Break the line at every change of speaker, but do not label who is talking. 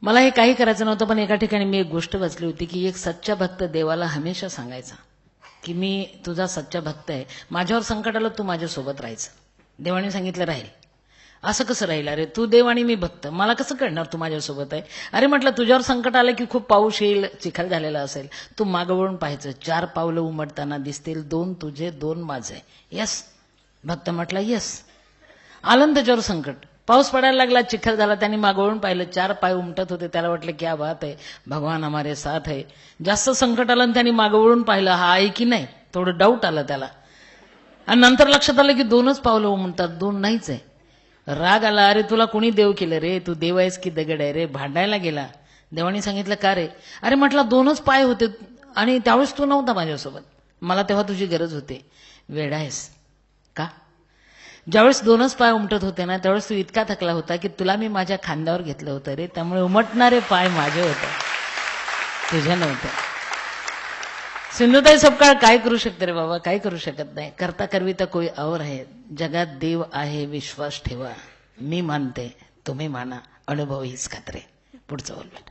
मला हे काही करायचं नव्हतं, पण एका ठिकाणी मी एक गोष्ट वाचली होती की एक सच्चा भक्त देवाला हमेशा सांगायचा की मी तुझा सच्चा भक्त आहे, माझ्यावर संकट आलं तू माझ्यासोबत राहायचं. देवाने सांगितलं राहील. असं कसं राहील? अरे तू देव आणि मी भक्त, मला कसं कळणार तू माझ्यासोबत आहे? अरे म्हटलं तुझ्यावर संकट आलं की खूप पाऊस येईल, चिखल झालेला असेल, तू मागं वळून पाहायचं, 4 पावलं उमटताना दिसतील, 2 तुझे 2 माझे. यस. भक्त म्हटला यस. आलं त्याच्यावर संकट, पाऊस पडायला लागला, चिखल झाला, त्यांनी मागवून पाहिलं, 4 पाय उमटत होते. त्याला वाटलं क्या बात आहे, भगवान हमारे साथ है. जास्त संकट आलं आणि त्यांनी मागवून पाहिलं, हा आहे की नाही, थोडं डाऊट आलं त्याला. आणि नंतर लक्षात आलं की 2च पावलं उमटतात, 2 नाहीच आहे. राग आला, अरे तुला कोणी देव केलं रे, तू देव आहेस की दगड आहे रे? भांडायला गेला. देवानी सांगितलं का रे? अरे म्हटलं 2च पाय होते आणि त्यावेळेस तू नव्हता माझ्यासोबत, मला तेव्हा तुझी गरज होती. वेडा आहेस का? ज्यावेळेस 2च पाय उमटत होते ना, त्यावेळेस तू इतका थकला होता की तुला मी माझ्या खांद्यावर घेतलं होतं रे, त्यामुळे उमटणारे पाय माझे होते, तुझ्या नव्हते. सिंधुताई सपकाळ काय करू शकते रे बाबा? काय करू शकत नाही. करता करविता कोई और है, जगात देव आहे विश्वास ठेवा. मी मानते, तुम्ही माना, अनुभव हीच खात्री. पुढचं बोल.